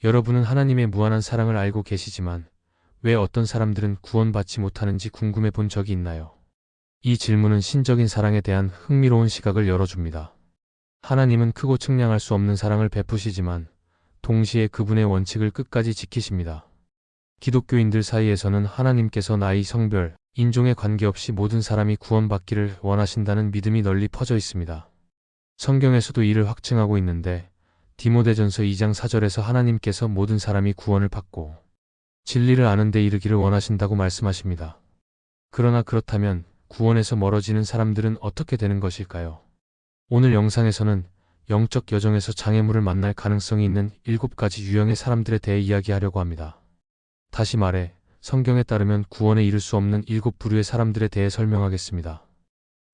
여러분은 하나님의 무한한 사랑을 알고 계시지만 왜 어떤 사람들은 구원받지 못하는지 궁금해 본 적이 있나요? 이 질문은 신적인 사랑에 대한 흥미로운 시각을 열어줍니다. 하나님은 크고 측량할 수 없는 사랑을 베푸시지만 동시에 그분의 원칙을 끝까지 지키십니다. 기독교인들 사이에서는 하나님께서 나이, 성별, 인종에 관계없이 모든 사람이 구원받기를 원하신다는 믿음이 널리 퍼져 있습니다. 성경에서도 이를 확증하고 있는데 디모데전서 2장 4절에서 하나님께서 모든 사람이 구원을 받고 진리를 아는 데 이르기를 원하신다고 말씀하십니다. 그러나 그렇다면 구원에서 멀어지는 사람들은 어떻게 되는 것일까요? 오늘 영상에서는 영적 여정에서 장애물을 만날 가능성이 있는 7가지 유형의 사람들에 대해 이야기하려고 합니다. 다시 말해 성경에 따르면 구원에 이를 수 없는 7부류의 사람들에 대해 설명하겠습니다.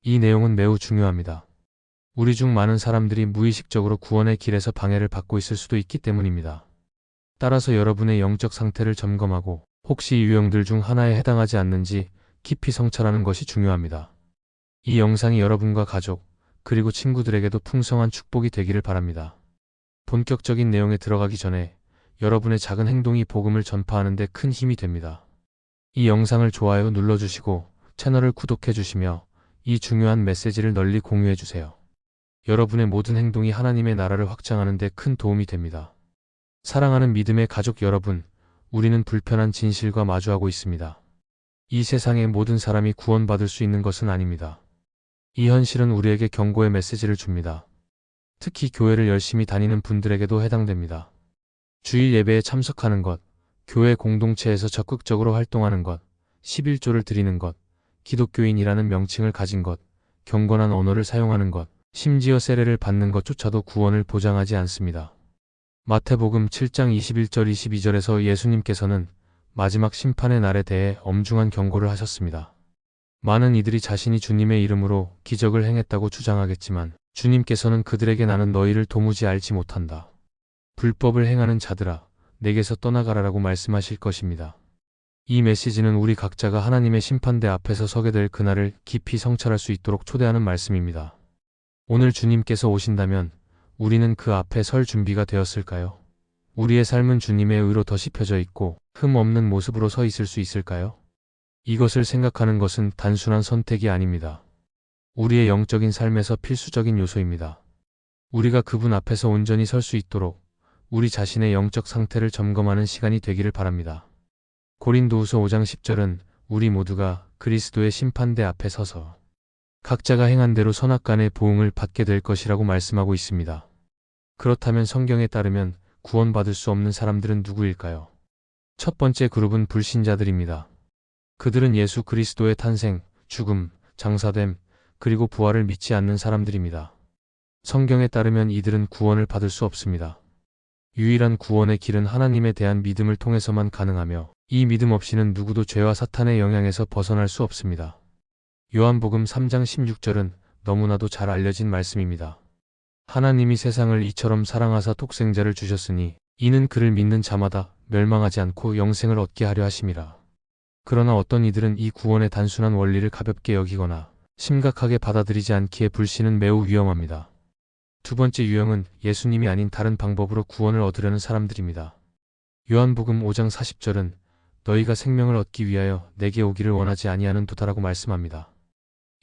이 내용은 매우 중요합니다. 우리 중 많은 사람들이 무의식적으로 구원의 길에서 방해를 받고 있을 수도 있기 때문입니다. 따라서 여러분의 영적 상태를 점검하고 혹시 이 유형들 중 하나에 해당하지 않는지 깊이 성찰하는 것이 중요합니다. 이 영상이 여러분과 가족, 그리고 친구들에게도 풍성한 축복이 되기를 바랍니다. 본격적인 내용에 들어가기 전에 여러분의 작은 행동이 복음을 전파하는 데 큰 힘이 됩니다. 이 영상을 좋아요 눌러주시고 채널을 구독해주시며 이 중요한 메시지를 널리 공유해주세요. 여러분의 모든 행동이 하나님의 나라를 확장하는 데 큰 도움이 됩니다. 사랑하는 믿음의 가족 여러분, 우리는 불편한 진실과 마주하고 있습니다. 이 세상의 모든 사람이 구원받을 수 있는 것은 아닙니다. 이 현실은 우리에게 경고의 메시지를 줍니다. 특히 교회를 열심히 다니는 분들에게도 해당됩니다. 주일 예배에 참석하는 것, 교회 공동체에서 적극적으로 활동하는 것, 11조를 드리는 것, 기독교인이라는 명칭을 가진 것, 경건한 언어를 사용하는 것, 심지어 세례를 받는 것조차도 구원을 보장하지 않습니다. 마태복음 7장 21절 22절에서 예수님께서는 마지막 심판의 날에 대해 엄중한 경고를 하셨습니다. 많은 이들이 자신이 주님의 이름으로 기적을 행했다고 주장하겠지만 주님께서는 그들에게 나는 너희를 도무지 알지 못한다. 불법을 행하는 자들아, 내게서 떠나가라라고 말씀하실 것입니다. 이 메시지는 우리 각자가 하나님의 심판대 앞에서 서게 될 그날을 깊이 성찰할 수 있도록 초대하는 말씀입니다. 오늘 주님께서 오신다면 우리는 그 앞에 설 준비가 되었을까요? 우리의 삶은 주님의 의로 덧입혀져 있고 흠 없는 모습으로 서 있을 수 있을까요? 이것을 생각하는 것은 단순한 선택이 아닙니다. 우리의 영적인 삶에서 필수적인 요소입니다. 우리가 그분 앞에서 온전히 설 수 있도록 우리 자신의 영적 상태를 점검하는 시간이 되기를 바랍니다. 고린도후서 5장 10절은 우리 모두가 그리스도의 심판대 앞에 서서 각자가 행한 대로 선악간의 보응을 받게 될 것이라고 말씀하고 있습니다. 그렇다면 성경에 따르면 구원받을 수 없는 사람들은 누구일까요? 첫 번째 그룹은 불신자들입니다. 그들은 예수 그리스도의 탄생, 죽음, 장사됨, 그리고 부활을 믿지 않는 사람들입니다. 성경에 따르면 이들은 구원을 받을 수 없습니다. 유일한 구원의 길은 하나님에 대한 믿음을 통해서만 가능하며 이 믿음 없이는 누구도 죄와 사탄의 영향에서 벗어날 수 없습니다. 요한복음 3장 16절은 너무나도 잘 알려진 말씀입니다. 하나님이 세상을 이처럼 사랑하사 독생자를 주셨으니 이는 그를 믿는 자마다 멸망하지 않고 영생을 얻게 하려 하심이라. 그러나 어떤 이들은 이 구원의 단순한 원리를 가볍게 여기거나 심각하게 받아들이지 않기에 불신은 매우 위험합니다. 두 번째 유형은 예수님이 아닌 다른 방법으로 구원을 얻으려는 사람들입니다. 요한복음 5장 40절은 너희가 생명을 얻기 위하여 내게 오기를 원하지 아니하는 도다라고 말씀합니다.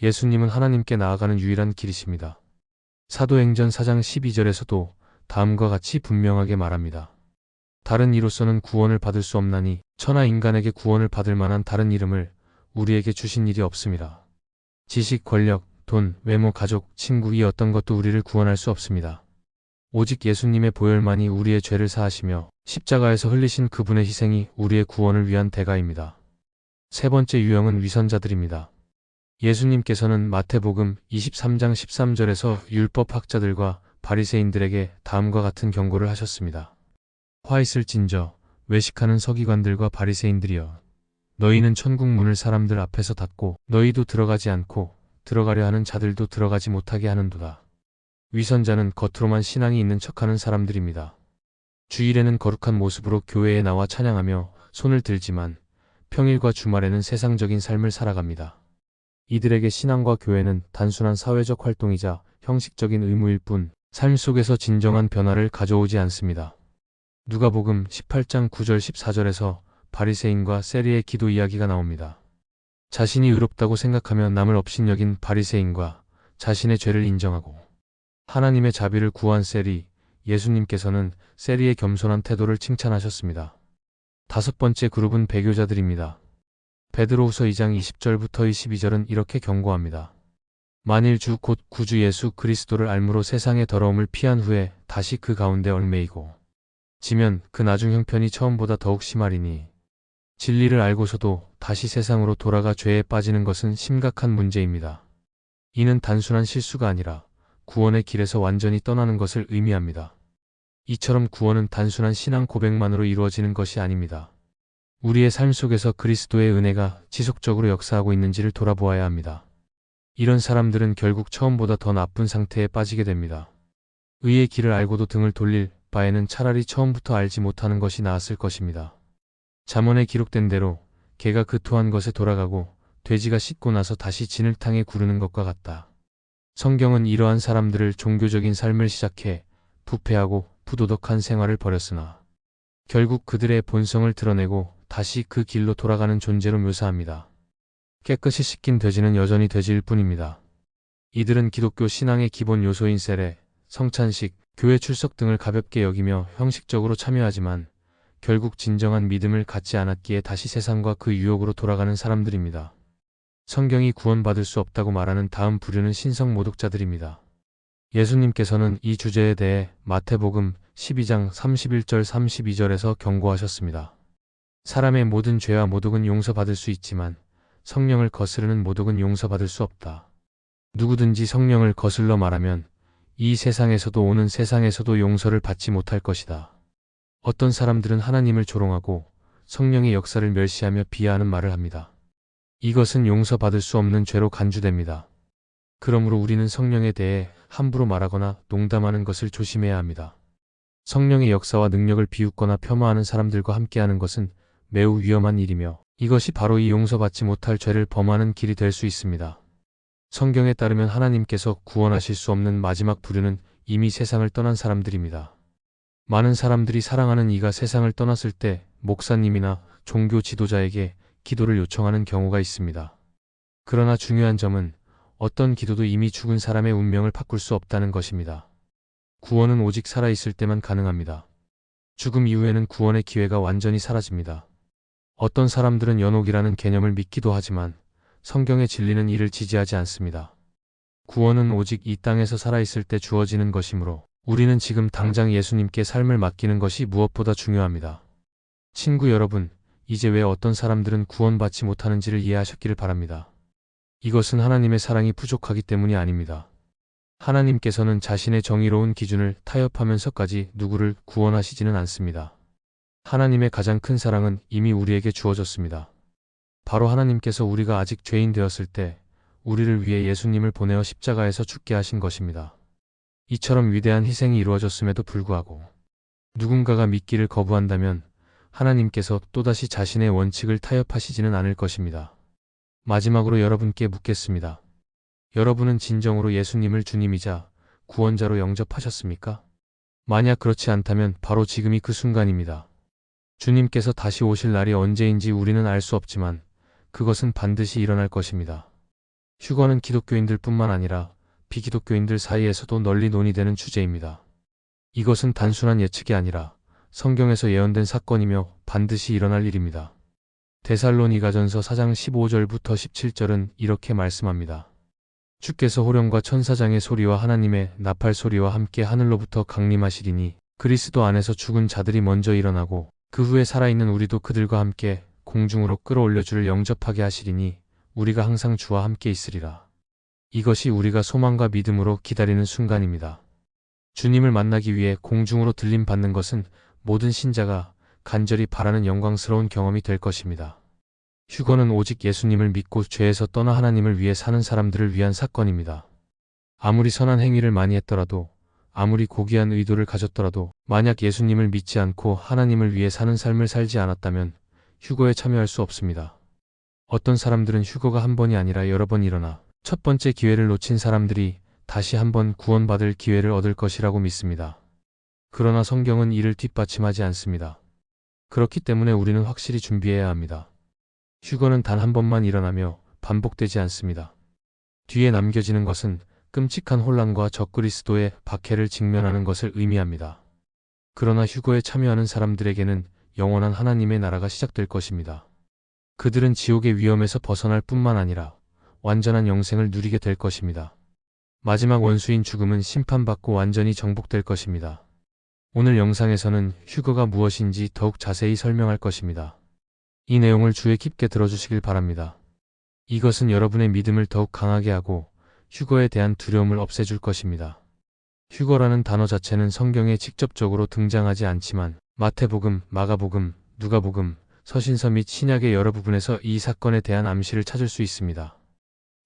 예수님은 하나님께 나아가는 유일한 길이십니다. 사도행전 4장 12절에서도 다음과 같이 분명하게 말합니다. 다른 이로서는 구원을 받을 수 없나니 천하 인간에게 구원을 받을 만한 다른 이름을 우리에게 주신 일이 없습니다. 지식, 권력, 돈, 외모, 가족, 친구 이 어떤 것도 우리를 구원할 수 없습니다. 오직 예수님의 보혈만이 우리의 죄를 사하시며 십자가에서 흘리신 그분의 희생이 우리의 구원을 위한 대가입니다. 세 번째 유형은 위선자들입니다. 예수님께서는 마태복음 23장 13절에서 율법학자들과 바리새인들에게 다음과 같은 경고를 하셨습니다. 화 있을진저 외식하는 서기관들과 바리새인들이여, 너희는 천국 문을 사람들 앞에서 닫고 너희도 들어가지 않고 들어가려 하는 자들도 들어가지 못하게 하는도다. 위선자는 겉으로만 신앙이 있는 척하는 사람들입니다. 주일에는 거룩한 모습으로 교회에 나와 찬양하며 손을 들지만 평일과 주말에는 세상적인 삶을 살아갑니다. 이들에게 신앙과 교회는 단순한 사회적 활동이자 형식적인 의무일 뿐 삶 속에서 진정한 변화를 가져오지 않습니다. 누가복음 18장 9절 14절에서 바리새인과 세리의 기도 이야기가 나옵니다. 자신이 의롭다고 생각하며 남을 업신여긴 바리새인과 자신의 죄를 인정하고 하나님의 자비를 구한 세리, 예수님께서는 세리의 겸손한 태도를 칭찬하셨습니다. 다섯 번째 그룹은 배교자들입니다. 베드로후서 2장 20절부터 22절은 이렇게 경고합니다. 만일 주 곧 구주 예수 그리스도를 알므로 세상의 더러움을 피한 후에 다시 그 가운데 얽매이고 지면 그 나중 형편이 처음보다 더욱 심하리니 진리를 알고서도 다시 세상으로 돌아가 죄에 빠지는 것은 심각한 문제입니다. 이는 단순한 실수가 아니라 구원의 길에서 완전히 떠나는 것을 의미합니다. 이처럼 구원은 단순한 신앙 고백만으로 이루어지는 것이 아닙니다. 우리의 삶 속에서 그리스도의 은혜가 지속적으로 역사하고 있는지를 돌아보아야 합니다. 이런 사람들은 결국 처음보다 더 나쁜 상태에 빠지게 됩니다. 의의 길을 알고도 등을 돌릴 바에는 차라리 처음부터 알지 못하는 것이 나았을 것입니다. 잠언에 기록된 대로 개가 그 토한 것에 돌아가고 돼지가 씻고 나서 다시 진흙탕에 구르는 것과 같다. 성경은 이러한 사람들을 종교적인 삶을 시작해 부패하고 부도덕한 생활을 벌였으나 결국 그들의 본성을 드러내고 다시 그 길로 돌아가는 존재로 묘사합니다. 깨끗이 씻긴 돼지는 여전히 돼지일 뿐입니다. 이들은 기독교 신앙의 기본 요소인 세례, 성찬식, 교회 출석 등을 가볍게 여기며 형식적으로 참여하지만 결국 진정한 믿음을 갖지 않았기에 다시 세상과 그 유혹으로 돌아가는 사람들입니다. 성경이 구원받을 수 없다고 말하는 다음 부류는 신성 모독자들입니다. 예수님께서는 이 주제에 대해 마태복음 12장 31절 32절에서 경고하셨습니다. 사람의 모든 죄와 모독은 용서받을 수 있지만 성령을 거스르는 모독은 용서받을 수 없다. 누구든지 성령을 거슬러 말하면 이 세상에서도 오는 세상에서도 용서를 받지 못할 것이다. 어떤 사람들은 하나님을 조롱하고 성령의 역사를 멸시하며 비하하는 말을 합니다. 이것은 용서받을 수 없는 죄로 간주됩니다. 그러므로 우리는 성령에 대해 함부로 말하거나 농담하는 것을 조심해야 합니다. 성령의 역사와 능력을 비웃거나 폄하하는 사람들과 함께하는 것은 매우 위험한 일이며 이것이 바로 이 용서받지 못할 죄를 범하는 길이 될 수 있습니다. 성경에 따르면 하나님께서 구원하실 수 없는 마지막 부류는 이미 세상을 떠난 사람들입니다. 많은 사람들이 사랑하는 이가 세상을 떠났을 때 목사님이나 종교 지도자에게 기도를 요청하는 경우가 있습니다. 그러나 중요한 점은 어떤 기도도 이미 죽은 사람의 운명을 바꿀 수 없다는 것입니다. 구원은 오직 살아있을 때만 가능합니다. 죽음 이후에는 구원의 기회가 완전히 사라집니다. 어떤 사람들은 연옥이라는 개념을 믿기도 하지만 성경의 진리는 이를 지지하지 않습니다. 구원은 오직 이 땅에서 살아있을 때 주어지는 것이므로 우리는 지금 당장 예수님께 삶을 맡기는 것이 무엇보다 중요합니다. 친구 여러분, 이제 왜 어떤 사람들은 구원받지 못하는지를 이해하셨기를 바랍니다. 이것은 하나님의 사랑이 부족하기 때문이 아닙니다. 하나님께서는 자신의 정의로운 기준을 타협하면서까지 누구를 구원하시지는 않습니다. 하나님의 가장 큰 사랑은 이미 우리에게 주어졌습니다. 바로 하나님께서 우리가 아직 죄인 되었을 때 우리를 위해 예수님을 보내어 십자가에서 죽게 하신 것입니다. 이처럼 위대한 희생이 이루어졌음에도 불구하고 누군가가 믿기를 거부한다면 하나님께서 또다시 자신의 원칙을 타협하시지는 않을 것입니다. 마지막으로 여러분께 묻겠습니다. 여러분은 진정으로 예수님을 주님이자 구원자로 영접하셨습니까? 만약 그렇지 않다면 바로 지금이 그 순간입니다. 주님께서 다시 오실 날이 언제인지 우리는 알 수 없지만 그것은 반드시 일어날 것입니다. 휴거는 기독교인들 뿐만 아니라 비기독교인들 사이에서도 널리 논의되는 주제입니다. 이것은 단순한 예측이 아니라 성경에서 예언된 사건이며 반드시 일어날 일입니다. 데살로니가전서 4장 15절부터 17절은 이렇게 말씀합니다. 주께서 호령과 천사장의 소리와 하나님의 나팔 소리와 함께 하늘로부터 강림하시리니 그리스도 안에서 죽은 자들이 먼저 일어나고 그 후에 살아있는 우리도 그들과 함께 공중으로 끌어올려 주를 영접하게 하시리니 우리가 항상 주와 함께 있으리라. 이것이 우리가 소망과 믿음으로 기다리는 순간입니다. 주님을 만나기 위해 공중으로 들림 받는 것은 모든 신자가 간절히 바라는 영광스러운 경험이 될 것입니다. 휴거는 오직 예수님을 믿고 죄에서 떠나 하나님을 위해 사는 사람들을 위한 사건입니다. 아무리 선한 행위를 많이 했더라도, 아무리 고귀한 의도를 가졌더라도 만약 예수님을 믿지 않고 하나님을 위해 사는 삶을 살지 않았다면 휴거에 참여할 수 없습니다. 어떤 사람들은 휴거가 한 번이 아니라 여러 번 일어나 첫 번째 기회를 놓친 사람들이 다시 한번 구원받을 기회를 얻을 것이라고 믿습니다. 그러나 성경은 이를 뒷받침하지 않습니다. 그렇기 때문에 우리는 확실히 준비해야 합니다. 휴거는 단 한 번만 일어나며 반복되지 않습니다. 뒤에 남겨지는 것은 끔찍한 혼란과 적그리스도의 박해를 직면하는 것을 의미합니다. 그러나 휴거에 참여하는 사람들에게는 영원한 하나님의 나라가 시작될 것입니다. 그들은 지옥의 위험에서 벗어날 뿐만 아니라 완전한 영생을 누리게 될 것입니다. 마지막 원수인 죽음은 심판받고 완전히 정복될 것입니다. 오늘 영상에서는 휴거가 무엇인지 더욱 자세히 설명할 것입니다. 이 내용을 주의 깊게 들어주시길 바랍니다. 이것은 여러분의 믿음을 더욱 강하게 하고 휴거에 대한 두려움을 없애줄 것입니다. 휴거라는 단어 자체는 성경에 직접적으로 등장하지 않지만 마태복음, 마가복음, 누가복음, 서신서 및 신약의 여러 부분에서 이 사건에 대한 암시를 찾을 수 있습니다.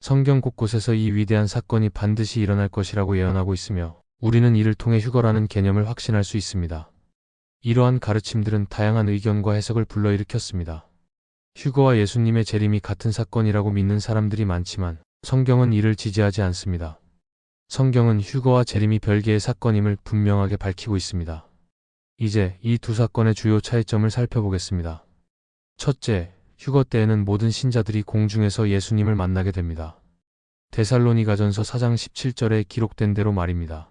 성경 곳곳에서 이 위대한 사건이 반드시 일어날 것이라고 예언하고 있으며 우리는 이를 통해 휴거라는 개념을 확신할 수 있습니다. 이러한 가르침들은 다양한 의견과 해석을 불러일으켰습니다. 휴거와 예수님의 재림이 같은 사건이라고 믿는 사람들이 많지만 성경은 이를 지지하지 않습니다. 성경은 휴거와 재림이 별개의 사건임을 분명하게 밝히고 있습니다. 이제 이 두 사건의 주요 차이점을 살펴보겠습니다. 첫째, 휴거 때에는 모든 신자들이 공중에서 예수님을 만나게 됩니다. 데살로니가전서 4장 17절에 기록된 대로 말입니다.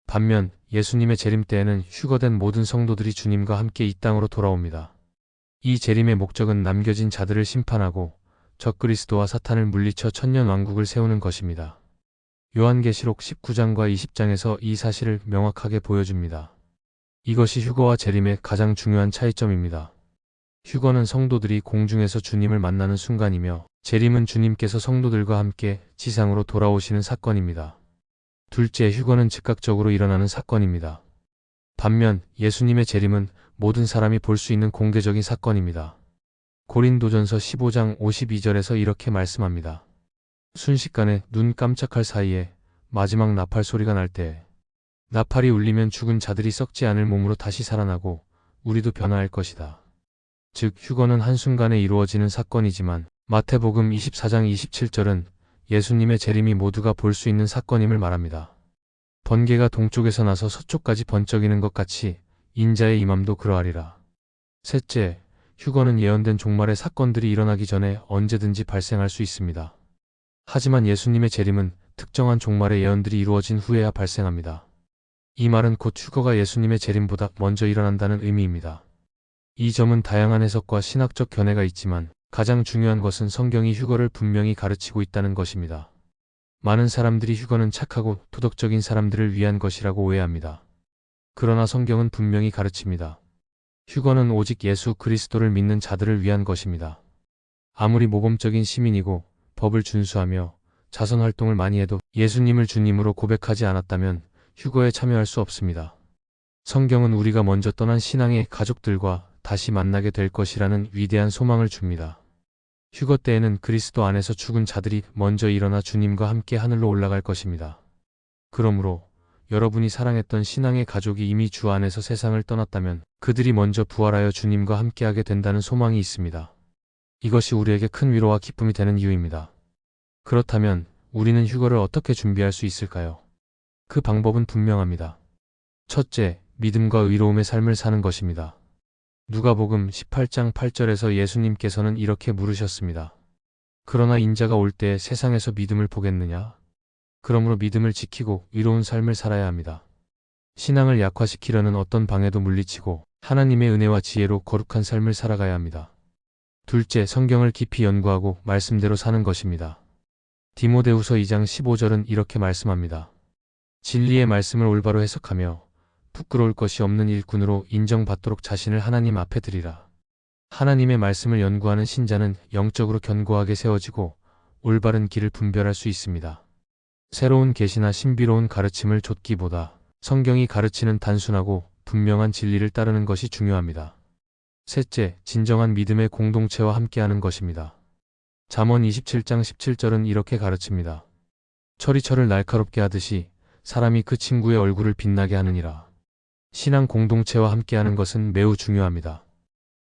반면 예수님의 재림 때에는 휴거된 모든 성도들이 주님과 함께 이 땅으로 돌아옵니다. 이 재림의 목적은 남겨진 자들을 심판하고 적그리스도와 사탄을 물리쳐 천년 왕국을 세우는 것입니다. 요한계시록 19장과 20장에서 이 사실을 명확하게 보여줍니다. 이것이 휴거와 재림의 가장 중요한 차이점입니다. 휴거는 성도들이 공중에서 주님을 만나는 순간이며 재림은 주님께서 성도들과 함께 지상으로 돌아오시는 사건입니다. 둘째, 휴거는 즉각적으로 일어나는 사건입니다. 반면 예수님의 재림은 모든 사람이 볼 수 있는 공개적인 사건입니다. 고린도전서 15장 52절에서 이렇게 말씀합니다. 순식간에 눈 깜짝할 사이에 마지막 나팔 소리가 날 때 나팔이 울리면 죽은 자들이 썩지 않을 몸으로 다시 살아나고 우리도 변화할 것이다. 즉 휴거는 한순간에 이루어지는 사건이지만 마태복음 24장 27절은 예수님의 재림이 모두가 볼 수 있는 사건임을 말합니다. 번개가 동쪽에서 나서 서쪽까지 번쩍이는 것 같이 인자의 임함도 그러하리라. 셋째, 휴거는 예언된 종말의 사건들이 일어나기 전에 언제든지 발생할 수 있습니다. 하지만 예수님의 재림은 특정한 종말의 예언들이 이루어진 후에야 발생합니다. 이 말은 곧 휴거가 예수님의 재림보다 먼저 일어난다는 의미입니다. 이 점은 다양한 해석과 신학적 견해가 있지만 가장 중요한 것은 성경이 휴거를 분명히 가르치고 있다는 것입니다. 많은 사람들이 휴거는 착하고 도덕적인 사람들을 위한 것이라고 오해합니다. 그러나 성경은 분명히 가르칩니다. 휴거는 오직 예수 그리스도를 믿는 자들을 위한 것입니다. 아무리 모범적인 시민이고 법을 준수하며 자선 활동을 많이 해도 예수님을 주님으로 고백하지 않았다면 휴거에 참여할 수 없습니다. 성경은 우리가 먼저 떠난 신앙의 가족들과 다시 만나게 될 것이라는 위대한 소망을 줍니다. 휴거 때에는 그리스도 안에서 죽은 자들이 먼저 일어나 주님과 함께 하늘로 올라갈 것입니다. 그러므로 여러분이 사랑했던 신앙의 가족이 이미 주 안에서 세상을 떠났다면 그들이 먼저 부활하여 주님과 함께하게 된다는 소망이 있습니다. 이것이 우리에게 큰 위로와 기쁨이 되는 이유입니다. 그렇다면 우리는 휴거를 어떻게 준비할 수 있을까요? 그 방법은 분명합니다. 첫째, 믿음과 의로움의 삶을 사는 것입니다. 누가복음 18장 8절에서 예수님께서는 이렇게 물으셨습니다. 그러나 인자가 올 때 세상에서 믿음을 보겠느냐? 그러므로 믿음을 지키고 의로운 삶을 살아야 합니다. 신앙을 약화시키려는 어떤 방해도 물리치고 하나님의 은혜와 지혜로 거룩한 삶을 살아가야 합니다. 둘째, 성경을 깊이 연구하고 말씀대로 사는 것입니다. 디모데후서 2장 15절은 이렇게 말씀합니다. 진리의 말씀을 올바로 해석하며 부끄러울 것이 없는 일꾼으로 인정받도록 자신을 하나님 앞에 드리라. 하나님의 말씀을 연구하는 신자는 영적으로 견고하게 세워지고 올바른 길을 분별할 수 있습니다. 새로운 계시나 신비로운 가르침을 좇기보다 성경이 가르치는 단순하고 분명한 진리를 따르는 것이 중요합니다. 셋째, 진정한 믿음의 공동체와 함께하는 것입니다. 잠언 27장 17절은 이렇게 가르칩니다. 철이 철을 날카롭게 하듯이 사람이 그 친구의 얼굴을 빛나게 하느니라. 신앙 공동체와 함께하는 것은 매우 중요합니다.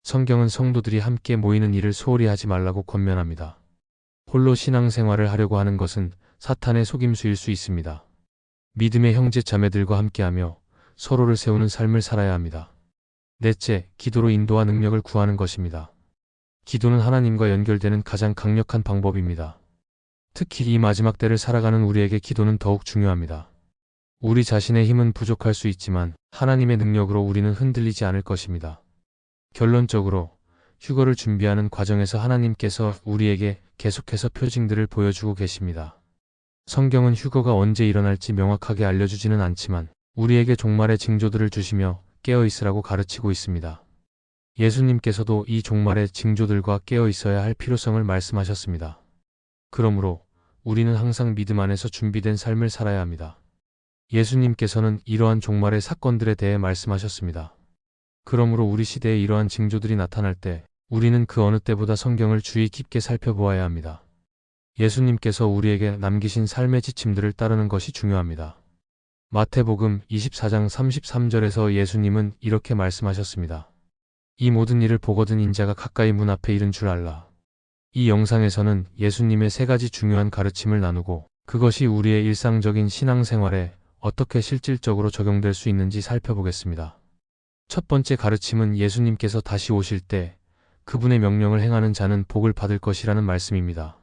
성경은 성도들이 함께 모이는 일을 소홀히 하지 말라고 권면합니다. 홀로 신앙생활을 하려고 하는 것은 사탄의 속임수일 수 있습니다. 믿음의 형제 자매들과 함께하며 서로를 세우는 삶을 살아야 합니다. 넷째, 기도로 인도와 능력을 구하는 것입니다. 기도는 하나님과 연결되는 가장 강력한 방법입니다. 특히 이 마지막 때를 살아가는 우리에게 기도는 더욱 중요합니다. 우리 자신의 힘은 부족할 수 있지만 하나님의 능력으로 우리는 흔들리지 않을 것입니다. 결론적으로 휴거를 준비하는 과정에서 하나님께서 우리에게 계속해서 표징들을 보여주고 계십니다. 성경은 휴거가 언제 일어날지 명확하게 알려주지는 않지만 우리에게 종말의 징조들을 주시며 깨어 있으라고 가르치고 있습니다. 예수님께서도 이 종말의 징조들과 깨어 있어야 할 필요성을 말씀하셨습니다. 그러므로 우리는 항상 믿음 안에서 준비된 삶을 살아야 합니다. 예수님께서는 이러한 종말의 사건들에 대해 말씀하셨습니다. 그러므로 우리 시대에 이러한 징조들이 나타날 때 우리는 그 어느 때보다 성경을 주의 깊게 살펴보아야 합니다. 예수님께서 우리에게 남기신 삶의 지침들을 따르는 것이 중요합니다. 마태복음 24장 33절에서 예수님은 이렇게 말씀하셨습니다. 이 모든 일을 보거든 인자가 가까이 문 앞에 이른 줄 알라. 이 영상에서는 예수님의 세 가지 중요한 가르침을 나누고 그것이 우리의 일상적인 신앙생활에 어떻게 실질적으로 적용될 수 있는지 살펴보겠습니다. 첫 번째 가르침은 예수님께서 다시 오실 때 그분의 명령을 행하는 자는 복을 받을 것이라는 말씀입니다.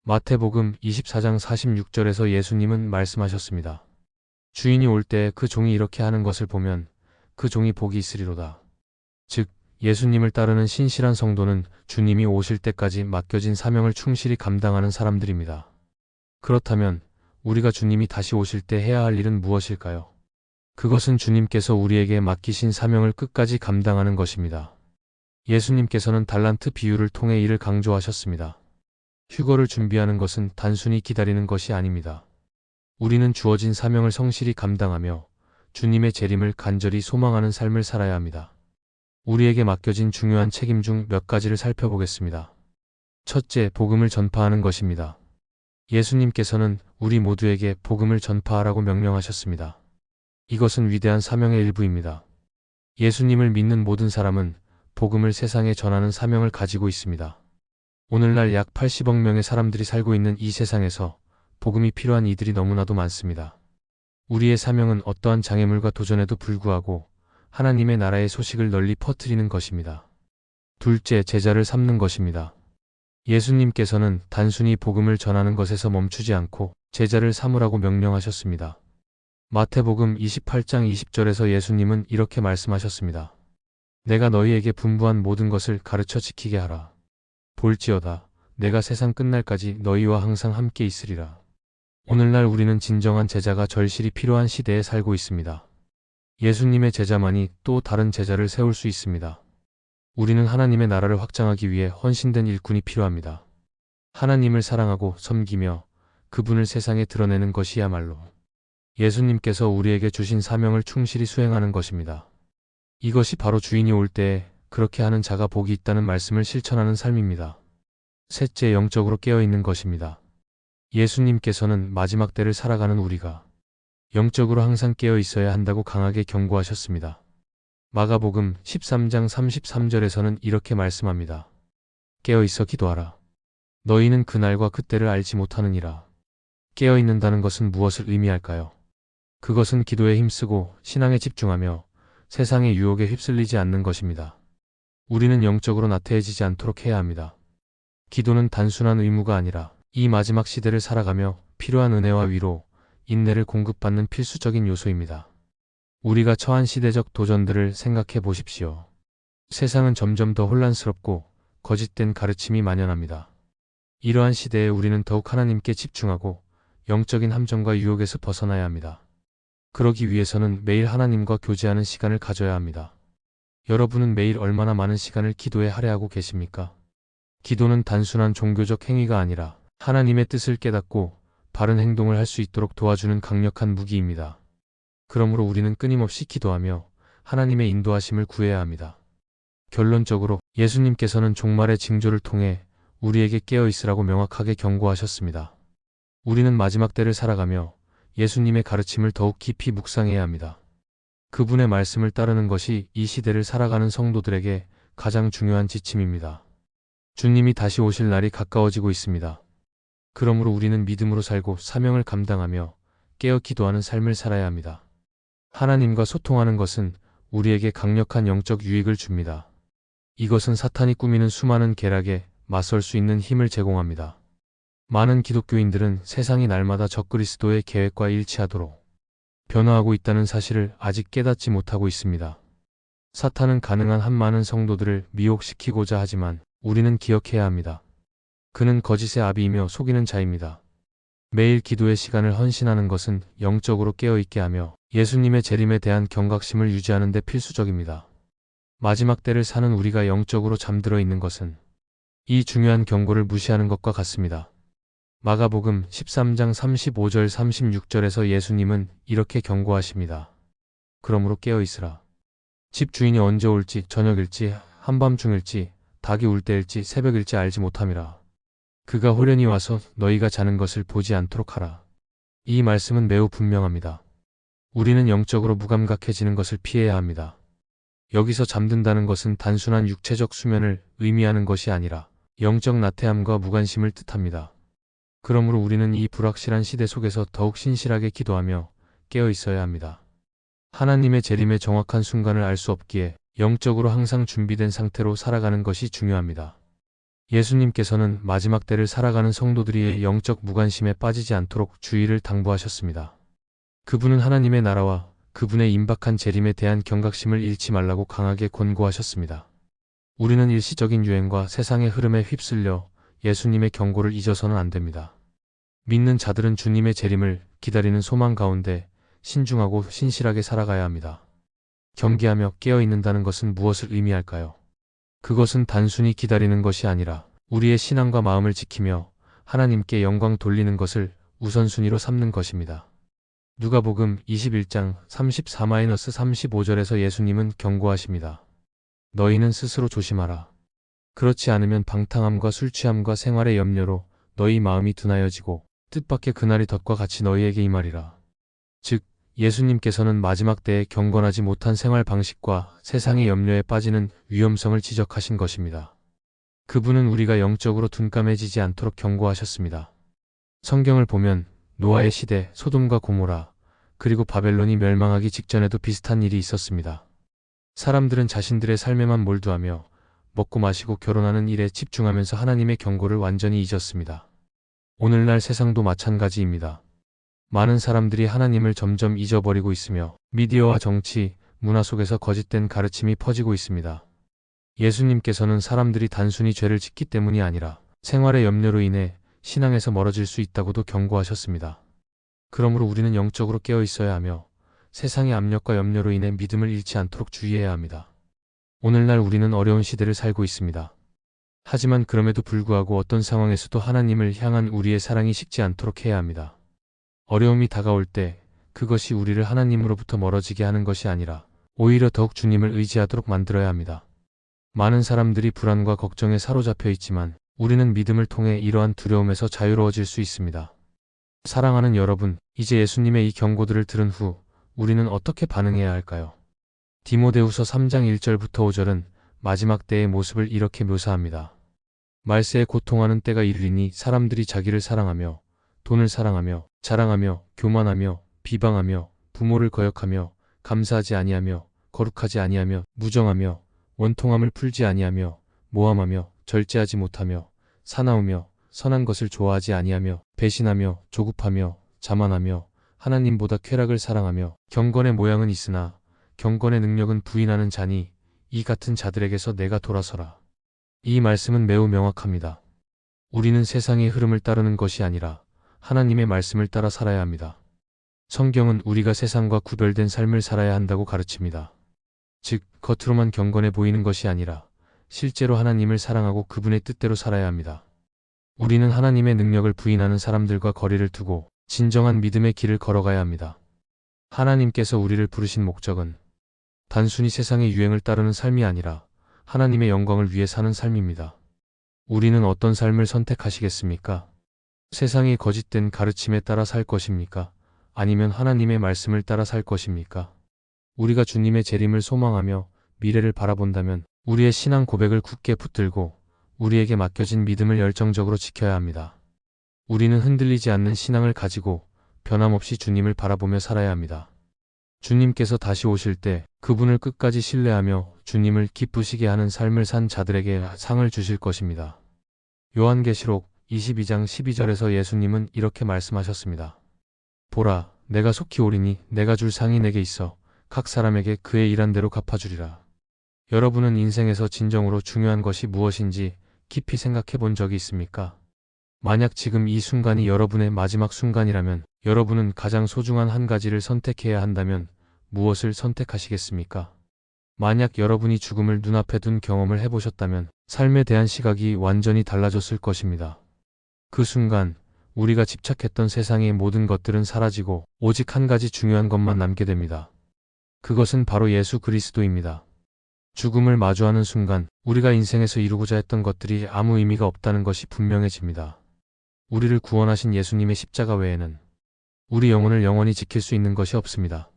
마태복음 24장 46절에서 예수님은 말씀하셨습니다. 주인이 올 때 그 종이 이렇게 하는 것을 보면 그 종이 복이 있으리로다. 즉, 예수님을 따르는 신실한 성도는 주님이 오실 때까지 맡겨진 사명을 충실히 감당하는 사람들입니다. 그렇다면 우리가 주님이 다시 오실 때 해야 할 일은 무엇일까요? 그것은 주님께서 우리에게 맡기신 사명을 끝까지 감당하는 것입니다. 예수님께서는 달란트 비유를 통해 이를 강조하셨습니다. 휴거를 준비하는 것은 단순히 기다리는 것이 아닙니다. 우리는 주어진 사명을 성실히 감당하며 주님의 재림을 간절히 소망하는 삶을 살아야 합니다. 우리에게 맡겨진 중요한 책임 중 몇 가지를 살펴보겠습니다. 첫째, 복음을 전파하는 것입니다. 예수님께서는 우리 모두에게 복음을 전파하라고 명령하셨습니다. 이것은 위대한 사명의 일부입니다. 예수님을 믿는 모든 사람은 복음을 세상에 전하는 사명을 가지고 있습니다. 오늘날 약 80억 명의 사람들이 살고 있는 이 세상에서 복음이 필요한 이들이 너무나도 많습니다. 우리의 사명은 어떠한 장애물과 도전에도 불구하고 하나님의 나라의 소식을 널리 퍼뜨리는 것입니다. 둘째, 제자를 삼는 것입니다. 예수님께서는 단순히 복음을 전하는 것에서 멈추지 않고 제자를 삼으라고 명령하셨습니다. 마태복음 28장 20절에서 예수님은 이렇게 말씀하셨습니다. 내가 너희에게 분부한 모든 것을 가르쳐 지키게 하라. 볼지어다 내가 세상 끝날까지 너희와 항상 함께 있으리라. 오늘날 우리는 진정한 제자가 절실히 필요한 시대에 살고 있습니다. 예수님의 제자만이 또 다른 제자를 세울 수 있습니다. 우리는 하나님의 나라를 확장하기 위해 헌신된 일꾼이 필요합니다. 하나님을 사랑하고 섬기며 그분을 세상에 드러내는 것이야말로 예수님께서 우리에게 주신 사명을 충실히 수행하는 것입니다. 이것이 바로 주인이 올 때에 그렇게 하는 자가 복이 있다는 말씀을 실천하는 삶입니다. 셋째, 영적으로 깨어있는 것입니다. 예수님께서는 마지막 때를 살아가는 우리가 영적으로 항상 깨어 있어야 한다고 강하게 경고하셨습니다. 마가복음 13장 33절에서는 이렇게 말씀합니다. 깨어 있어 기도하라. 너희는 그날과 그때를 알지 못하느니라. 깨어 있는다는 것은 무엇을 의미할까요? 그것은 기도에 힘쓰고 신앙에 집중하며 세상의 유혹에 휩쓸리지 않는 것입니다. 우리는 영적으로 나태해지지 않도록 해야 합니다. 기도는 단순한 의무가 아니라 이 마지막 시대를 살아가며 필요한 은혜와 위로, 인내를 공급받는 필수적인 요소입니다. 우리가 처한 시대적 도전들을 생각해 보십시오. 세상은 점점 더 혼란스럽고 거짓된 가르침이 만연합니다. 이러한 시대에 우리는 더욱 하나님께 집중하고 영적인 함정과 유혹에서 벗어나야 합니다. 그러기 위해서는 매일 하나님과 교제하는 시간을 가져야 합니다. 여러분은 매일 얼마나 많은 시간을 기도에 할애하고 계십니까? 기도는 단순한 종교적 행위가 아니라 하나님의 뜻을 깨닫고 바른 행동을 할 수 있도록 도와주는 강력한 무기입니다. 그러므로 우리는 끊임없이 기도하며 하나님의 인도하심을 구해야 합니다. 결론적으로 예수님께서는 종말의 징조를 통해 우리에게 깨어 있으라고 명확하게 경고하셨습니다. 우리는 마지막 때를 살아가며 예수님의 가르침을 더욱 깊이 묵상해야 합니다. 그분의 말씀을 따르는 것이 이 시대를 살아가는 성도들에게 가장 중요한 지침입니다. 주님이 다시 오실 날이 가까워지고 있습니다. 그러므로 우리는 믿음으로 살고 사명을 감당하며 깨어 기도하는 삶을 살아야 합니다. 하나님과 소통하는 것은 우리에게 강력한 영적 유익을 줍니다. 이것은 사탄이 꾸미는 수많은 계략에 맞설 수 있는 힘을 제공합니다. 많은 기독교인들은 세상이 날마다 적그리스도의 계획과 일치하도록 변화하고 있다는 사실을 아직 깨닫지 못하고 있습니다. 사탄은 가능한 한 많은 성도들을 미혹시키고자 하지만 우리는 기억해야 합니다. 그는 거짓의 아비이며 속이는 자입니다. 매일 기도의 시간을 헌신하는 것은 영적으로 깨어있게 하며 예수님의 재림에 대한 경각심을 유지하는 데 필수적입니다. 마지막 때를 사는 우리가 영적으로 잠들어 있는 것은 이 중요한 경고를 무시하는 것과 같습니다. 마가복음 13장 35절 36절에서 예수님은 이렇게 경고하십니다. 그러므로 깨어있으라. 집 주인이 언제 올지 저녁일지 한밤중일지 닭이 울 때일지 새벽일지 알지 못함이라. 그가 호련히 와서 너희가 자는 것을 보지 않도록 하라. 이 말씀은 매우 분명합니다. 우리는 영적으로 무감각해지는 것을 피해야 합니다. 여기서 잠든다는 것은 단순한 육체적 수면을 의미하는 것이 아니라 영적 나태함과 무관심을 뜻합니다. 그러므로 우리는 이 불확실한 시대 속에서 더욱 신실하게 기도하며 깨어 있어야 합니다. 하나님의 재림의 정확한 순간을 알 수 없기에 영적으로 항상 준비된 상태로 살아가는 것이 중요합니다. 예수님께서는 마지막 때를 살아가는 성도들이 영적 무관심에 빠지지 않도록 주의를 당부하셨습니다. 그분은 하나님의 나라와 그분의 임박한 재림에 대한 경각심을 잃지 말라고 강하게 권고하셨습니다. 우리는 일시적인 유행과 세상의 흐름에 휩쓸려 예수님의 경고를 잊어서는 안 됩니다. 믿는 자들은 주님의 재림을 기다리는 소망 가운데 신중하고 신실하게 살아가야 합니다. 경계하며 깨어있는다는 것은 무엇을 의미할까요? 그것은 단순히 기다리는 것이 아니라 우리의 신앙과 마음을 지키며 하나님께 영광 돌리는 것을 우선순위로 삼는 것입니다. 누가복음 21장 34-35절에서 예수님은 경고하십니다. 너희는 스스로 조심하라. 그렇지 않으면 방탕함과 술취함과 생활의 염려로 너희 마음이 둔하여지고 뜻밖의 그날이 덫과 같이 너희에게 임하리라. 즉, 예수님께서는 마지막 때에 경건하지 못한 생활 방식과 세상의 염려에 빠지는 위험성을 지적하신 것입니다. 그분은 우리가 영적으로 둔감해지지 않도록 경고하셨습니다. 성경을 보면 노아의 시대, 소돔과 고모라, 그리고 바벨론이 멸망하기 직전에도 비슷한 일이 있었습니다. 사람들은 자신들의 삶에만 몰두하며 먹고 마시고 결혼하는 일에 집중하면서 하나님의 경고를 완전히 잊었습니다. 오늘날 세상도 마찬가지입니다. 많은 사람들이 하나님을 점점 잊어버리고 있으며 미디어와 정치, 문화 속에서 거짓된 가르침이 퍼지고 있습니다. 예수님께서는 사람들이 단순히 죄를 짓기 때문이 아니라 생활의 염려로 인해 신앙에서 멀어질 수 있다고도 경고하셨습니다. 그러므로 우리는 영적으로 깨어 있어야 하며 세상의 압력과 염려로 인해 믿음을 잃지 않도록 주의해야 합니다. 오늘날 우리는 어려운 시대를 살고 있습니다. 하지만 그럼에도 불구하고 어떤 상황에서도 하나님을 향한 우리의 사랑이 식지 않도록 해야 합니다. 어려움이 다가올 때 그것이 우리를 하나님으로부터 멀어지게 하는 것이 아니라 오히려 더욱 주님을 의지하도록 만들어야 합니다. 많은 사람들이 불안과 걱정에 사로잡혀 있지만 우리는 믿음을 통해 이러한 두려움에서 자유로워질 수 있습니다. 사랑하는 여러분, 이제 예수님의 이 경고들을 들은 후 우리는 어떻게 반응해야 할까요? 디모데후서 3장 1절부터 5절은 마지막 때의 모습을 이렇게 묘사합니다. 말세에 고통하는 때가 이르리니 사람들이 자기를 사랑하며 돈을 사랑하며 자랑하며 교만하며 비방하며 부모를 거역하며 감사하지 아니하며 거룩하지 아니하며 무정하며 원통함을 풀지 아니하며 모함하며 절제하지 못하며 사나우며 선한 것을 좋아하지 아니하며 배신하며 조급하며 자만하며 하나님보다 쾌락을 사랑하며 경건의 모양은 있으나 경건의 능력은 부인하는 자니 이 같은 자들에게서 내가 돌아서라. 이 말씀은 매우 명확합니다. 우리는 세상의 흐름을 따르는 것이 아니라 하나님의 말씀을 따라 살아야 합니다. 성경은 우리가 세상과 구별된 삶을 살아야 한다고 가르칩니다. 즉, 겉으로만 경건해 보이는 것이 아니라 실제로 하나님을 사랑하고 그분의 뜻대로 살아야 합니다. 우리는 하나님의 능력을 부인하는 사람들과 거리를 두고 진정한 믿음의 길을 걸어가야 합니다. 하나님께서 우리를 부르신 목적은 단순히 세상의 유행을 따르는 삶이 아니라 하나님의 영광을 위해 사는 삶입니다. 우리는 어떤 삶을 선택하시겠습니까? 세상의 거짓된 가르침에 따라 살 것입니까? 아니면 하나님의 말씀을 따라 살 것입니까? 우리가 주님의 재림을 소망하며 미래를 바라본다면 우리의 신앙 고백을 굳게 붙들고 우리에게 맡겨진 믿음을 열정적으로 지켜야 합니다. 우리는 흔들리지 않는 신앙을 가지고 변함없이 주님을 바라보며 살아야 합니다. 주님께서 다시 오실 때 그분을 끝까지 신뢰하며 주님을 기쁘시게 하는 삶을 산 자들에게 상을 주실 것입니다. 요한계시록 22장 12절에서 예수님은 이렇게 말씀하셨습니다. 보라, 내가 속히 오리니 내가 줄 상이 내게 있어 각 사람에게 그의 일한 대로 갚아주리라. 여러분은 인생에서 진정으로 중요한 것이 무엇인지 깊이 생각해 본 적이 있습니까? 만약 지금 이 순간이 여러분의 마지막 순간이라면 여러분은 가장 소중한 한 가지를 선택해야 한다면 무엇을 선택하시겠습니까? 만약 여러분이 죽음을 눈앞에 둔 경험을 해보셨다면 삶에 대한 시각이 완전히 달라졌을 것입니다. 그 순간 우리가 집착했던 세상의 모든 것들은 사라지고 오직 한 가지 중요한 것만 남게 됩니다. 그것은 바로 예수 그리스도입니다. 죽음을 마주하는 순간 우리가 인생에서 이루고자 했던 것들이 아무 의미가 없다는 것이 분명해집니다. 우리를 구원하신 예수님의 십자가 외에는 우리 영혼을 영원히 지킬 수 있는 것이 없습니다.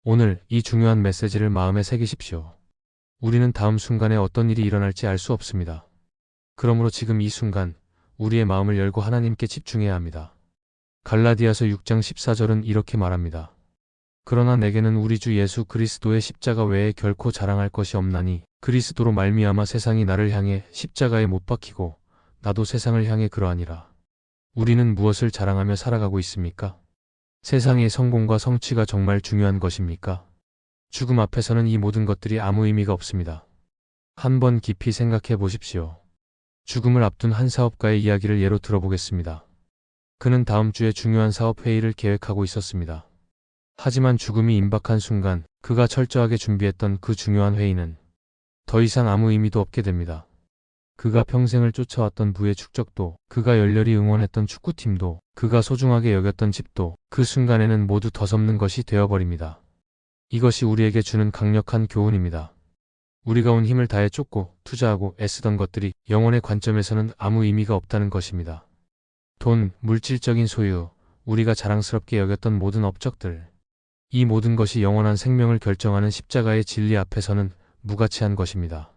오늘 이 중요한 메시지를 마음에 새기십시오. 우리는 다음 순간에 어떤 일이 일어날지 알 수 없습니다. 그러므로 지금 이 순간 우리의 마음을 열고 하나님께 집중해야 합니다. 갈라디아서 6장 14절은 이렇게 말합니다. 그러나 내게는 우리 주 예수 그리스도의 십자가 외에 결코 자랑할 것이 없나니 그리스도로 말미암아 세상이 나를 향해 십자가에 못 박히고 나도 세상을 향해 그러하니라. 우리는 무엇을 자랑하며 살아가고 있습니까? 세상의 성공과 성취가 정말 중요한 것입니까? 죽음 앞에서는 이 모든 것들이 아무 의미가 없습니다. 한번 깊이 생각해 보십시오. 죽음을 앞둔 한 사업가의 이야기를 예로 들어보겠습니다. 그는 다음 주에 중요한 사업 회의를 계획하고 있었습니다. 하지만 죽음이 임박한 순간 그가 철저하게 준비했던 그 중요한 회의는 더 이상 아무 의미도 없게 됩니다. 그가 평생을 쫓아왔던 부의 축적도, 그가 열렬히 응원했던 축구팀도, 그가 소중하게 여겼던 집도 그 순간에는 모두 더섭는 것이 되어버립니다. 이것이 우리에게 주는 강력한 교훈입니다. 우리가 온 힘을 다해 쫓고 투자하고 애쓰던 것들이 영혼의 관점에서는 아무 의미가 없다는 것입니다. 돈, 물질적인 소유, 우리가 자랑스럽게 여겼던 모든 업적들, 이 모든 것이 영원한 생명을 결정하는 십자가의 진리 앞에서는 무가치한 것입니다.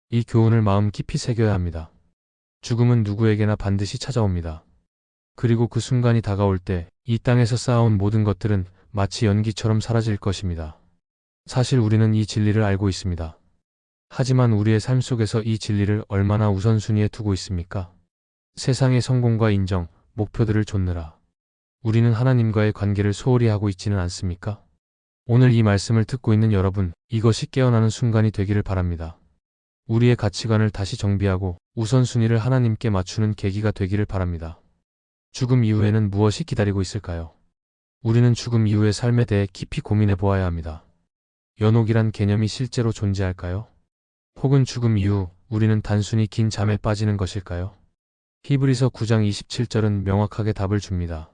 이 교훈을 마음 깊이 새겨야 합니다. 죽음은 누구에게나 반드시 찾아옵니다. 그리고 그 순간이 다가올 때 이 땅에서 쌓아온 모든 것들은 마치 연기처럼 사라질 것입니다. 사실 우리는 이 진리를 알고 있습니다. 하지만 우리의 삶 속에서 이 진리를 얼마나 우선순위에 두고 있습니까? 세상의 성공과 인정, 목표들을 좇느라 우리는 하나님과의 관계를 소홀히 하고 있지는 않습니까? 오늘 이 말씀을 듣고 있는 여러분, 이것이 깨어나는 순간이 되기를 바랍니다. 우리의 가치관을 다시 정비하고 우선순위를 하나님께 맞추는 계기가 되기를 바랍니다. 죽음 이후에는 무엇이 기다리고 있을까요? 우리는 죽음 이후의 삶에 대해 깊이 고민해 보아야 합니다. 연옥이란 개념이 실제로 존재할까요? 혹은 죽음 이후 우리는 단순히 긴 잠에 빠지는 것일까요? 히브리서 9장 27절은 명확하게 답을 줍니다.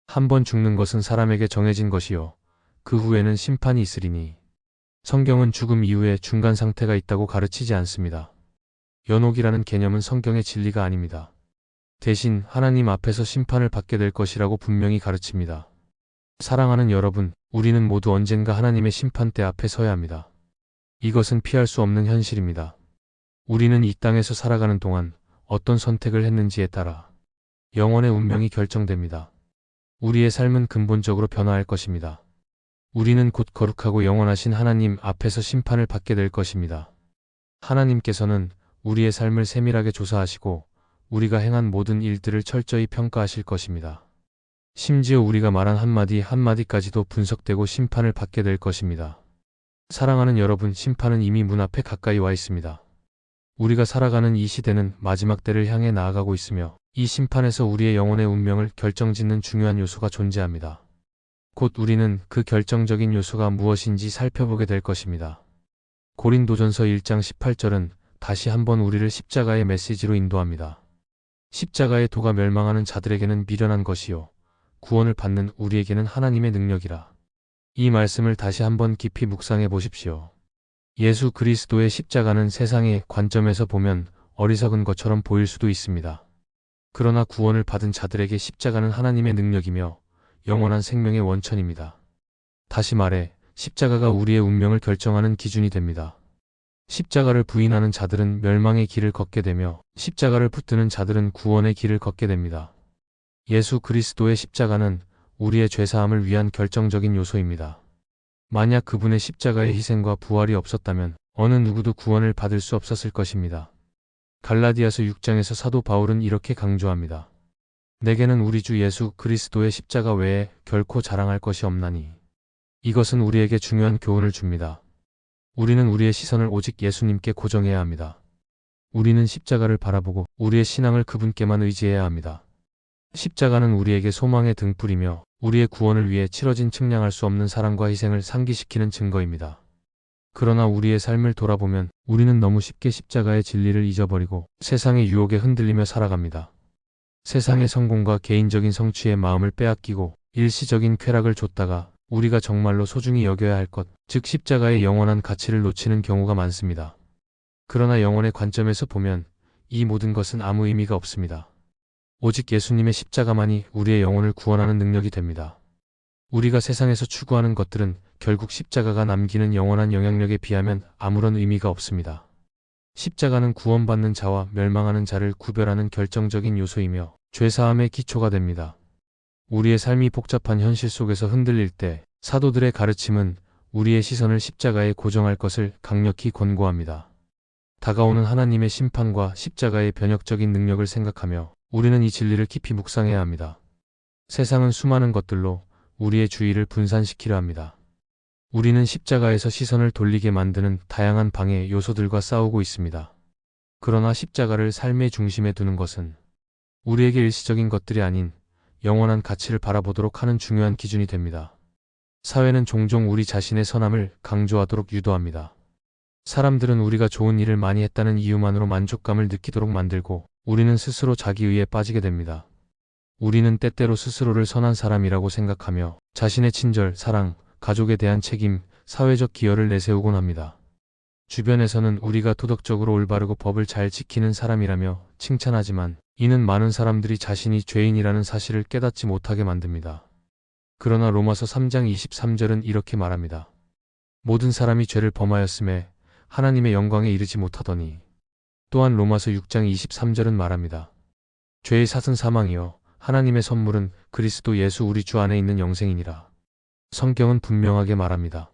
한 번 죽는 것은 사람에게 정해진 것이요 그 후에는 심판이 있으리니. 성경은 죽음 이후에 중간 상태가 있다고 가르치지 않습니다. 연옥이라는 개념은 성경의 진리가 아닙니다. 대신 하나님 앞에서 심판을 받게 될 것이라고 분명히 가르칩니다. 사랑하는 여러분, 우리는 모두 언젠가 하나님의 심판대 앞에 서야 합니다. 이것은 피할 수 없는 현실입니다. 우리는 이 땅에서 살아가는 동안 어떤 선택을 했는지에 따라 영혼의 운명이 결정됩니다. 우리의 삶은 근본적으로 변화할 것입니다. 우리는 곧 거룩하고 영원하신 하나님 앞에서 심판을 받게 될 것입니다. 하나님께서는 우리의 삶을 세밀하게 조사하시고 우리가 행한 모든 일들을 철저히 평가하실 것입니다. 심지어 우리가 말한 한마디 한마디까지도 분석되고 심판을 받게 될 것입니다. 사랑하는 여러분, 심판은 이미 문 앞에 가까이 와 있습니다. 우리가 살아가는 이 시대는 마지막 때를 향해 나아가고 있으며 이 심판에서 우리의 영혼의 운명을 결정짓는 중요한 요소가 존재합니다. 곧 우리는 그 결정적인 요소가 무엇인지 살펴보게 될 것입니다. 고린도전서 1장 18절은 다시 한번 우리를 십자가의 메시지로 인도합니다. 십자가의 도가 멸망하는 자들에게는 미련한 것이요 구원을 받는 우리에게는 하나님의 능력이라. 이 말씀을 다시 한번 깊이 묵상해 보십시오. 예수 그리스도의 십자가는 세상의 관점에서 보면 어리석은 것처럼 보일 수도 있습니다. 그러나 구원을 받은 자들에게 십자가는 하나님의 능력이며 영원한 생명의 원천입니다. 다시 말해 십자가가 우리의 운명을 결정하는 기준이 됩니다. 십자가를 부인하는 자들은 멸망의 길을 걷게 되며 십자가를 붙드는 자들은 구원의 길을 걷게 됩니다. 예수 그리스도의 십자가는 우리의 죄사함을 위한 결정적인 요소입니다. 만약 그분의 십자가의 희생과 부활이 없었다면 어느 누구도 구원을 받을 수 없었을 것입니다. 갈라디아서 6장에서 사도 바울은 이렇게 강조합니다. 내게는 우리 주 예수 그리스도의 십자가 외에 결코 자랑할 것이 없나니. 이것은 우리에게 중요한 교훈을 줍니다. 우리는 우리의 시선을 오직 예수님께 고정해야 합니다. 우리는 십자가를 바라보고 우리의 신앙을 그분께만 의지해야 합니다. 십자가는 우리에게 소망의 등불이며 우리의 구원을 위해 치러진 측량할 수 없는 사랑과 희생을 상기시키는 증거입니다. 그러나 우리의 삶을 돌아보면 우리는 너무 쉽게 십자가의 진리를 잊어버리고 세상의 유혹에 흔들리며 살아갑니다. 세상의 성공과 개인적인 성취에 마음을 빼앗기고 일시적인 쾌락을 줬다가 우리가 정말로 소중히 여겨야 할 것, 즉 십자가의 영원한 가치를 놓치는 경우가 많습니다. 그러나 영혼의 관점에서 보면 이 모든 것은 아무 의미가 없습니다. 오직 예수님의 십자가만이 우리의 영혼을 구원하는 능력이 됩니다. 우리가 세상에서 추구하는 것들은 결국 십자가가 남기는 영원한 영향력에 비하면 아무런 의미가 없습니다. 십자가는 구원받는 자와 멸망하는 자를 구별하는 결정적인 요소이며 죄사함의 기초가 됩니다. 우리의 삶이 복잡한 현실 속에서 흔들릴 때 사도들의 가르침은 우리의 시선을 십자가에 고정할 것을 강력히 권고합니다. 다가오는 하나님의 심판과 십자가의 변혁적인 능력을 생각하며 우리는 이 진리를 깊이 묵상해야 합니다. 세상은 수많은 것들로 우리의 주의를 분산시키려 합니다. 우리는 십자가에서 시선을 돌리게 만드는 다양한 방해 요소들과 싸우고 있습니다. 그러나 십자가를 삶의 중심에 두는 것은 우리에게 일시적인 것들이 아닌 영원한 가치를 바라보도록 하는 중요한 기준이 됩니다. 사회는 종종 우리 자신의 선함을 강조하도록 유도합니다. 사람들은 우리가 좋은 일을 많이 했다는 이유만으로 만족감을 느끼도록 만들고 우리는 스스로 자기의에 빠지게 됩니다. 우리는 때때로 스스로를 선한 사람이라고 생각하며 자신의 친절, 사랑, 가족에 대한 책임, 사회적 기여를 내세우곤 합니다. 주변에서는 우리가 도덕적으로 올바르고 법을 잘 지키는 사람이라며 칭찬하지만 이는 많은 사람들이 자신이 죄인이라는 사실을 깨닫지 못하게 만듭니다. 그러나 로마서 3장 23절은 이렇게 말합니다. 모든 사람이 죄를 범하였음에 하나님의 영광에 이르지 못하더니. 또한 로마서 6장 23절은 말합니다. 죄의 삭은 사망이요 하나님의 선물은 그리스도 예수 우리 주 안에 있는 영생이니라. 성경은 분명하게 말합니다.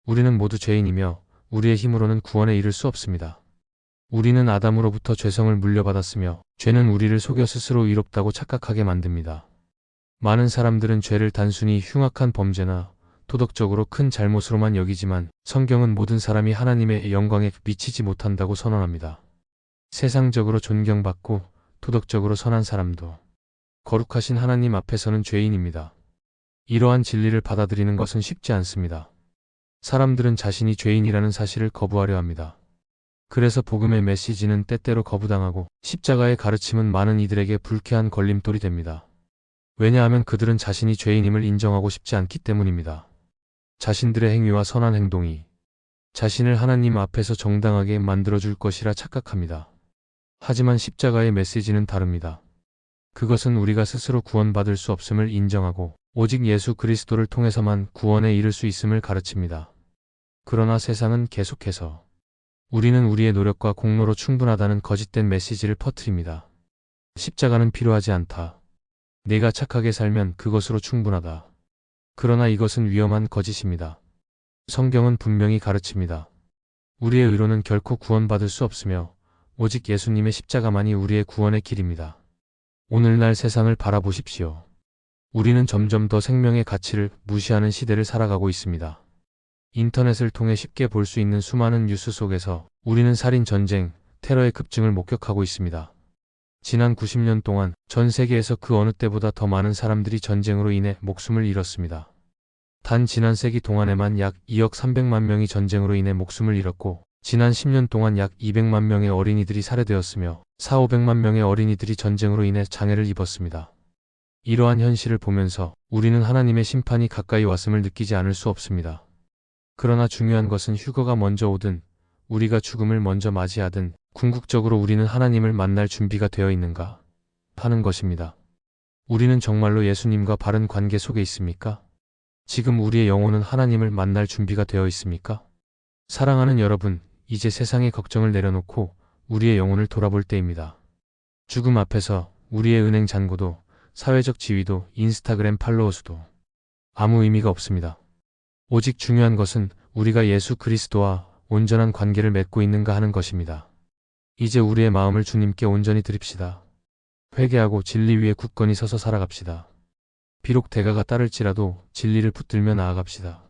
우리는 모두 죄인이며 우리의 힘으로는 구원에 이를 수 없습니다. 우리는 아담으로부터 죄성을 물려받았으며 죄는 우리를 속여 스스로 의롭다고 착각하게 만듭니다. 많은 사람들은 죄를 단순히 흉악한 범죄나 도덕적으로 큰 잘못으로만 여기지만 성경은 모든 사람이 하나님의 영광에 미치지 못한다고 선언합니다. 세상적으로 존경받고 도덕적으로 선한 사람도 거룩하신 하나님 앞에서는 죄인입니다. 이러한 진리를 받아들이는 것은 쉽지 않습니다. 사람들은 자신이 죄인이라는 사실을 거부하려 합니다. 그래서 복음의 메시지는 때때로 거부당하고 십자가의 가르침은 많은 이들에게 불쾌한 걸림돌이 됩니다. 왜냐하면 그들은 자신이 죄인임을 인정하고 싶지 않기 때문입니다. 자신들의 행위와 선한 행동이 자신을 하나님 앞에서 정당하게 만들어줄 것이라 착각합니다. 하지만 십자가의 메시지는 다릅니다. 그것은 우리가 스스로 구원받을 수 없음을 인정하고 오직 예수 그리스도를 통해서만 구원에 이를 수 있음을 가르칩니다. 그러나 세상은 계속해서 우리는 우리의 노력과 공로로 충분하다는 거짓된 메시지를 퍼뜨립니다. 십자가는 필요하지 않다. 내가 착하게 살면 그것으로 충분하다. 그러나 이것은 위험한 거짓입니다. 성경은 분명히 가르칩니다. 우리의 의로는 결코 구원받을 수 없으며 오직 예수님의 십자가만이 우리의 구원의 길입니다. 오늘날 세상을 바라보십시오. 우리는 점점 더 생명의 가치를 무시하는 시대를 살아가고 있습니다. 인터넷을 통해 쉽게 볼 수 있는 수많은 뉴스 속에서 우리는 살인 전쟁, 테러의 급증을 목격하고 있습니다. 지난 90년 동안 전 세계에서 그 어느 때보다 더 많은 사람들이 전쟁으로 인해 목숨을 잃었습니다. 단 지난 세기 동안에만 약 2억 300만 명이 전쟁으로 인해 목숨을 잃었고 지난 10년 동안 약 200만 명의 어린이들이 살해되었으며 4,500만 명의 어린이들이 전쟁으로 인해 장애를 입었습니다. 이러한 현실을 보면서 우리는 하나님의 심판이 가까이 왔음을 느끼지 않을 수 없습니다. 그러나 중요한 것은 휴거가 먼저 오든 우리가 죽음을 먼저 맞이하든 궁극적으로 우리는 하나님을 만날 준비가 되어 있는가 하는 것입니다. 우리는 정말로 예수님과 바른 관계 속에 있습니까? 지금 우리의 영혼은 하나님을 만날 준비가 되어 있습니까? 사랑하는 여러분, 이제 세상의 걱정을 내려놓고 우리의 영혼을 돌아볼 때입니다. 죽음 앞에서 우리의 은행 잔고도 사회적 지위도 인스타그램 팔로워 수도 아무 의미가 없습니다. 오직 중요한 것은 우리가 예수 그리스도와 온전한 관계를 맺고 있는가 하는 것입니다. 이제 우리의 마음을 주님께 온전히 드립시다. 회개하고 진리 위에 굳건히 서서 살아갑시다. 비록 대가가 따를지라도 진리를 붙들며 나아갑시다.